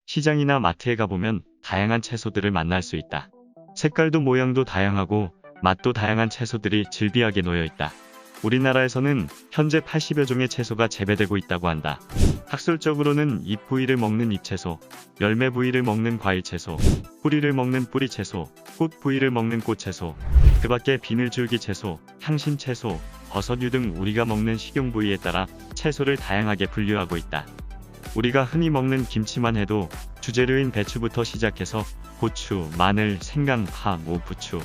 시장이나 마트에 가보면 다양한 채소들을 만날 수 있다. 색깔도 모양도 다양하고 맛도 다양한 채소들이 즐비하게 놓여 있다. 우리나라에서는 현재 80여 종의 채소가 재배되고 있다고 한다. 학술적으로는 잎 부위를 먹는 잎채소, 열매 부위를 먹는 과일채소, 뿌리를 먹는 뿌리채소, 꽃 부위를 먹는 꽃채소, 그 밖에 비늘줄기채소, 향신채소, 버섯류 등 우리가 먹는 식용 부위에 따라 채소를 다양하게 분류하고 있다. 우리가 흔히 먹는 김치만 해도 주재료인 배추부터 시작해서 고추, 마늘, 생강, 파, 무, 부추,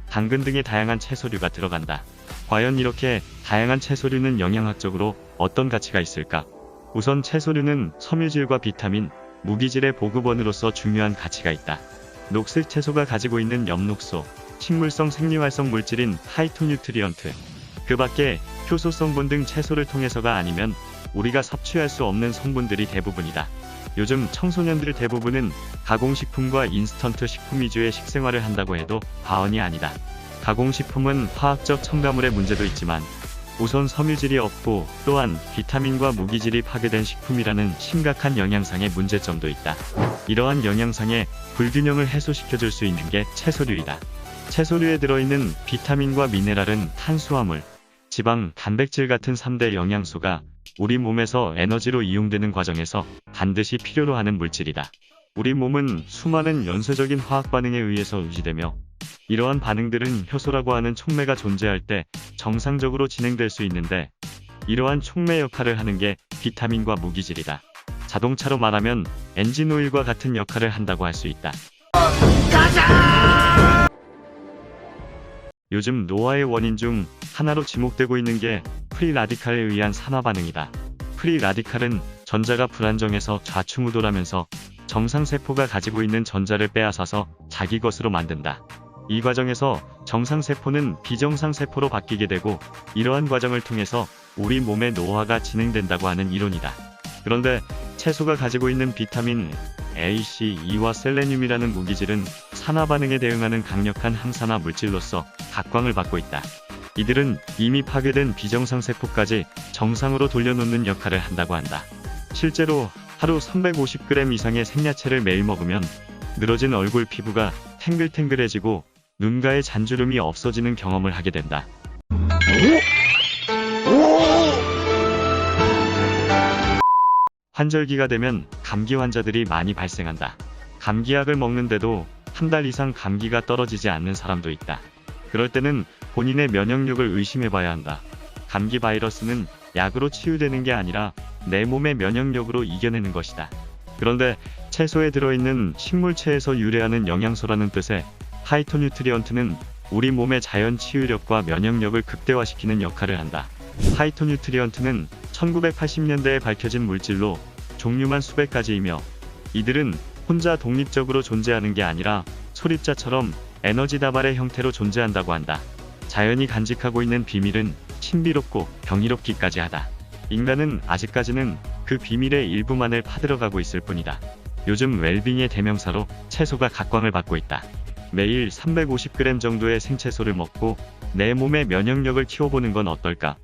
당근 등의 다양한 채소류가 들어간다. 과연 이렇게 다양한 채소류는 영양학적으로 어떤 가치가 있을까? 우선 채소류는 섬유질과 비타민, 무기질의 보급원으로서 중요한 가치가 있다. 녹색 채소가 가지고 있는 엽록소, 식물성 생리활성 물질인 파이토뉴트리언트, 그 밖에 효소 성분 등 채소를 통해서가 아니면 우리가 섭취할 수 없는 성분들이 대부분이다. 요즘 청소년들 대부분은 가공식품과 인스턴트 식품 위주의 식생활을 한다고 해도 과언이 아니다. 가공식품은 화학적 첨가물의 문제도 있지만 우선 섬유질이 없고 또한 비타민과 무기질이 파괴된 식품이라는 심각한 영양상의 문제점도 있다. 이러한 영양상의 불균형을 해소시켜줄 수 있는 게 채소류이다. 채소류에 들어있는 비타민과 미네랄은 탄수화물, 지방, 단백질 같은 3대 영양소가 우리 몸에서 에너지로 이용되는 과정에서 반드시 필요로 하는 물질이다. 우리 몸은 수많은 연쇄적인 화학 반응에 의해서 유지되며 이러한 반응들은 효소라고 하는 촉매가 존재할 때 정상적으로 진행될 수 있는데 이러한 촉매 역할을 하는 게 비타민과 무기질이다. 자동차로 말하면 엔진오일과 같은 역할을 한다고 할 수 있다. 요즘 노화의 원인 중 하나로 지목되고 있는 게 프리라디칼에 의한 산화 반응이다. 프리라디칼은 전자가 불안정해서 좌충우돌하면서 정상세포가 가지고 있는 전자를 빼앗아서 자기 것으로 만든다. 이 과정에서 정상세포는 비정상세포로 바뀌게 되고 이러한 과정을 통해서 우리 몸의 노화가 진행된다고 하는 이론이다. 그런데 채소가 가지고 있는 비타민 A, C, E와 셀레늄이라는 무기질은 산화 반응에 대응하는 강력한 항산화 물질로서 각광을 받고 있다. 이들은 이미 파괴된 비정상세포까지 정상으로 돌려놓는 역할을 한다고 한다. 실제로 하루 350g 이상의 생야채를 매일 먹으면 늘어진 얼굴 피부가 탱글탱글해지고 눈가의 잔주름이 없어지는 경험을 하게 된다. 환절기가 되면 감기 환자들이 많이 발생한다. 감기약을 먹는데도 한 달 이상 감기가 떨어지지 않는 사람도 있다. 그럴 때는 본인의 면역력을 의심해봐야 한다. 감기 바이러스는 약으로 치유되는 게 아니라 내 몸의 면역력으로 이겨내는 것이다. 그런데 채소에 들어있는 식물체에서 유래하는 영양소라는 뜻의 파이토뉴트리언트는 우리 몸의 자연 치유력과 면역력을 극대화시키는 역할을 한다. 파이토뉴트리언트는 1980년대에 밝혀진 물질로 종류만 수백 가지이며 이들은 혼자 독립적으로 존재하는 게 아니라 소립자처럼 에너지 다발의 형태로 존재한다고 한다. 자연이 간직하고 있는 비밀은 신비롭고 경이롭기까지 하다. 인간은 아직까지는 그 비밀의 일부만을 파들어가고 있을 뿐이다. 요즘 웰빙의 대명사로 채소가 각광을 받고 있다. 매일 350g 정도의 생채소를 먹고 내 몸의 면역력을 키워보는 건 어떨까?